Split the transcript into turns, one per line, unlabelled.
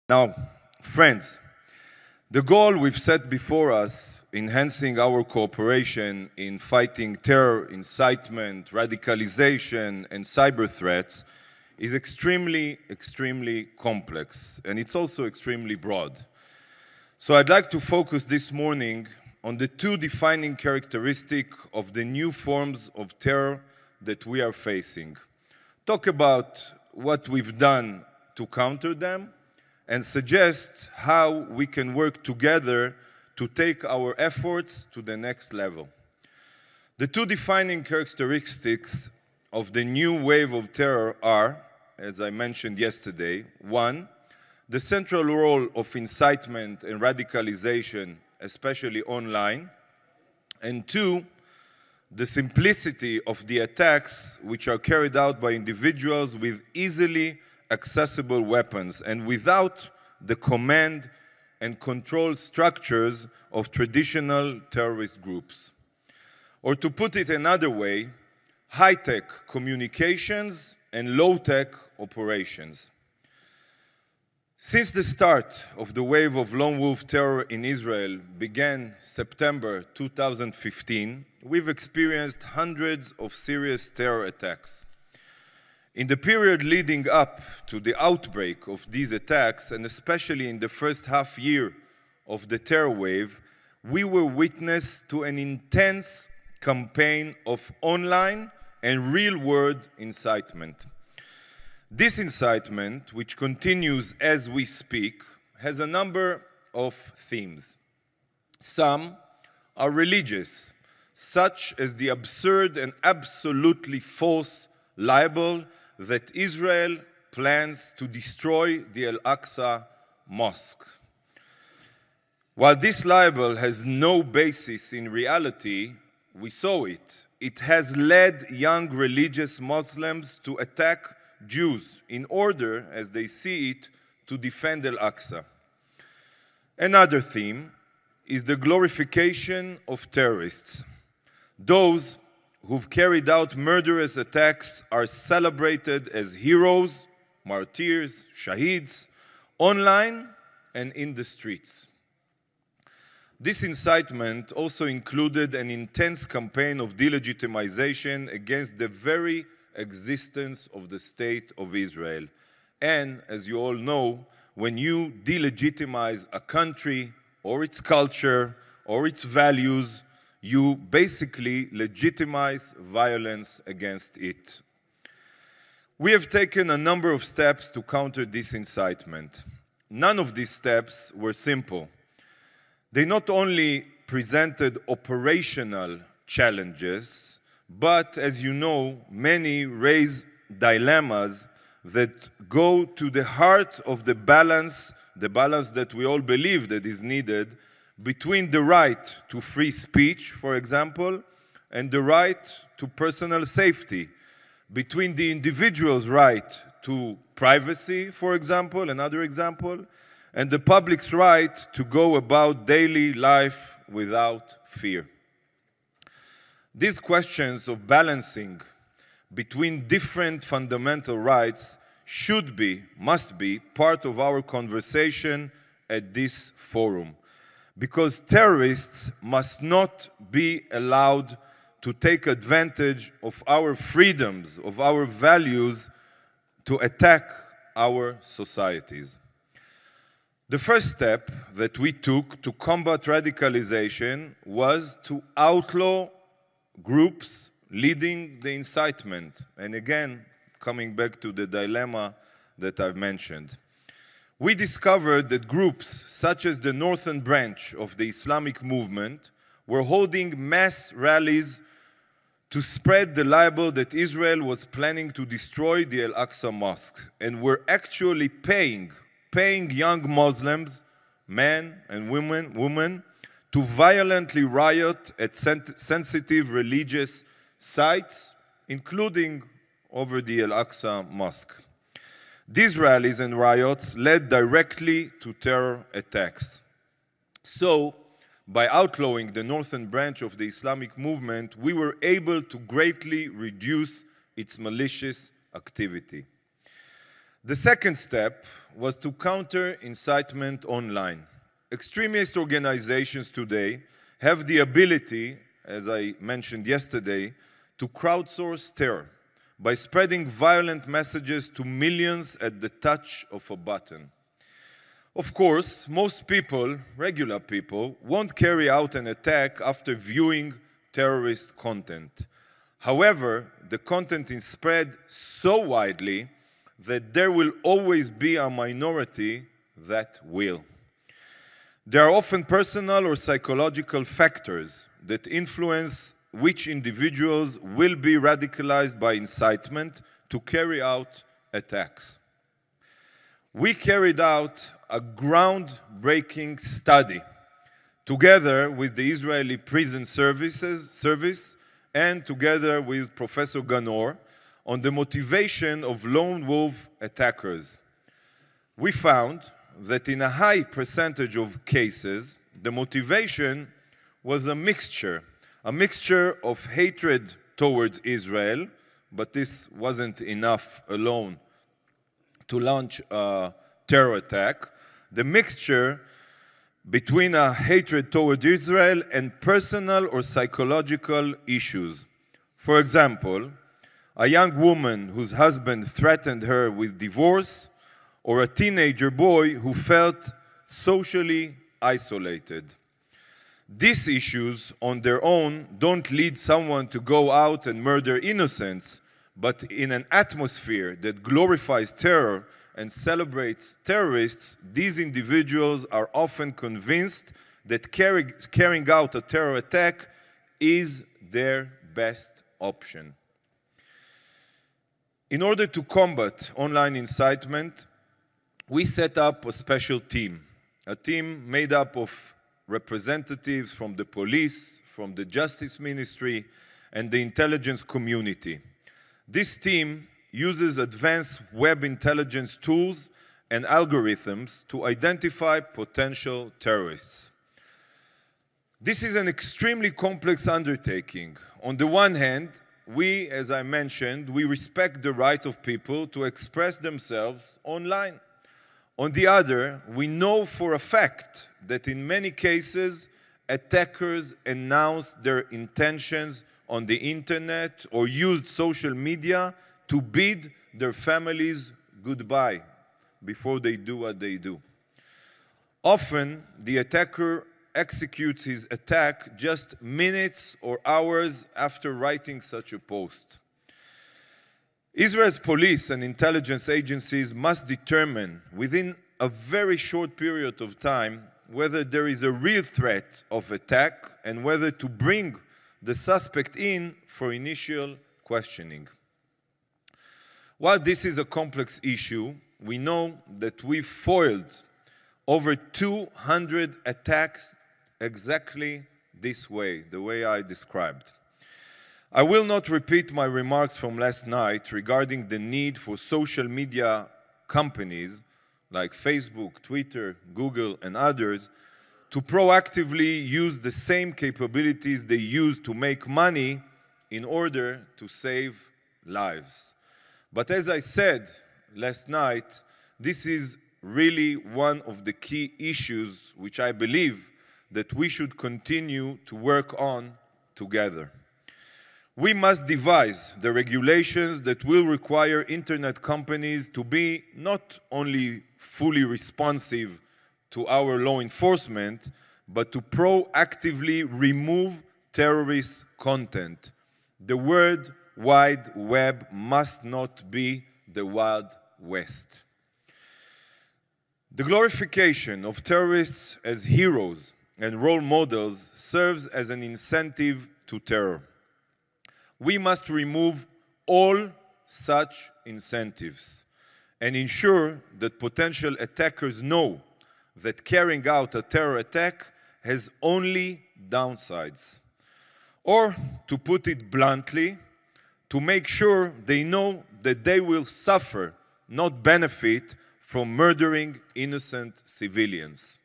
Now, friends, the goal we've set before us, enhancing our cooperation in fighting terror, incitement, radicalization, and cyber threats, is extremely complex, and it's also extremely broad. So I'd like to focus this morning on the two defining characteristics of the new forms of terror that we are facing. Talk about what we've done to counter them, and suggest how we can work together to take our efforts to the next level. The two defining characteristics of the new wave of terror are, as I mentioned yesterday, one, the central role of incitement and radicalization, especially online, and two, the simplicity of the attacks which are carried out by individuals with easily accessible weapons and without the command and control structures of traditional terrorist groups. Or to put it another way, high-tech communications and low-tech operations. Since the start of the wave of lone wolf terror in Israel began September 2015, we've experienced hundreds of serious terror attacks. In the period leading up to the outbreak of these attacks, and especially in the first half year of the terror wave, we were witness to an intense campaign of online and real-world incitement. This incitement, which continues as we speak, has a number of themes. Some are religious, such as the absurd and absolutely false libel that Israel plans to destroy the Al-Aqsa Mosque. While this libel has no basis in reality, we saw it. It has led young religious Muslims to attack Jews in order, as they see it, to defend Al-Aqsa. Another theme is the glorification of terrorists. Those who've carried out murderous attacks are celebrated as heroes, martyrs, shaheeds, online and in the streets. This incitement also included an intense campaign of delegitimization against the very existence of the State of Israel. And, as you all know, when you delegitimize a country or its culture or its values, you basically legitimize violence against it. We have taken a number of steps to counter this incitement. None of these steps were simple. They not only presented operational challenges, but, as you know, many raise dilemmas that go to the heart of the balance that we all believe that is needed between the right to free speech, for example, and the right to personal safety, between the individual's right to privacy, for example, another example, and the public's right to go about daily life without fear. These questions of balancing between different fundamental rights must be part of our conversation at this forum, because terrorists must not be allowed to take advantage of our freedoms, of our values, to attack our societies. The first step that we took to combat radicalization was to outlaw groups leading the incitement. And again, coming back to the dilemma that I've mentioned. We discovered that groups such as the Northern Branch of the Islamic movement were holding mass rallies to spread the libel that Israel was planning to destroy the Al-Aqsa Mosque, and were actually paying young Muslims, men and women, to violently riot at sensitive religious sites, including over the Al-Aqsa Mosque. These rallies and riots led directly to terror attacks. So, by outlawing the Northern Branch of the Islamic movement, we were able to greatly reduce its malicious activity. The second step was to counter incitement online. Extremist organizations today have the ability, as I mentioned yesterday, to crowdsource terror by spreading violent messages to millions at the touch of a button. Of course, most people, regular people, won't carry out an attack after viewing terrorist content. However, the content is spread so widely that there will always be a minority that will. There are often personal or psychological factors that influence which individuals will be radicalized by incitement to carry out attacks. We carried out a groundbreaking study together with the Israeli Prison Service and together with Professor Ganor on the motivation of lone wolf attackers. We found that in a high percentage of cases, the motivation was a mixture of hatred towards Israel, but this wasn't enough alone to launch a terror attack. The mixture between a hatred toward Israel and personal or psychological issues. For example, a young woman whose husband threatened her with divorce, or a teenager boy who felt socially isolated. These issues on their own don't lead someone to go out and murder innocents, but in an atmosphere that glorifies terror and celebrates terrorists, these individuals are often convinced that carrying out a terror attack is their best option. In order to combat online incitement, we set up a special team, a team made up of representatives from the police, from the Justice Ministry, and the intelligence community. This team uses advanced web intelligence tools and algorithms to identify potential terrorists. This is an extremely complex undertaking. On the one hand, we, as I mentioned, we respect the right of people to express themselves online. On the other, we know for a fact that in many cases, attackers announce their intentions on the internet or used social media to bid their families goodbye before they do what they do. Often, the attacker executes his attack just minutes or hours after writing such a post. Israel's police and intelligence agencies must determine within a very short period of time whether there is a real threat of attack and whether to bring the suspect in for initial questioning. While this is a complex issue, we know that we've foiled over 200 attacks exactly this way, the way I described. I will not repeat my remarks from last night regarding the need for social media companies like Facebook, Twitter, Google, and others to proactively use the same capabilities they use to make money in order to save lives. But as I said last night, this is really one of the key issues which I believe that we should continue to work on together. We must devise the regulations that will require internet companies to be not only fully responsive to our law enforcement, but to proactively remove terrorist content. The World Wide Web must not be the Wild West. The glorification of terrorists as heroes and role models serves as an incentive to terror. We must remove all such incentives and ensure that potential attackers know that carrying out a terror attack has only downsides. Or, to put it bluntly, to make sure they know that they will suffer, not benefit, from murdering innocent civilians.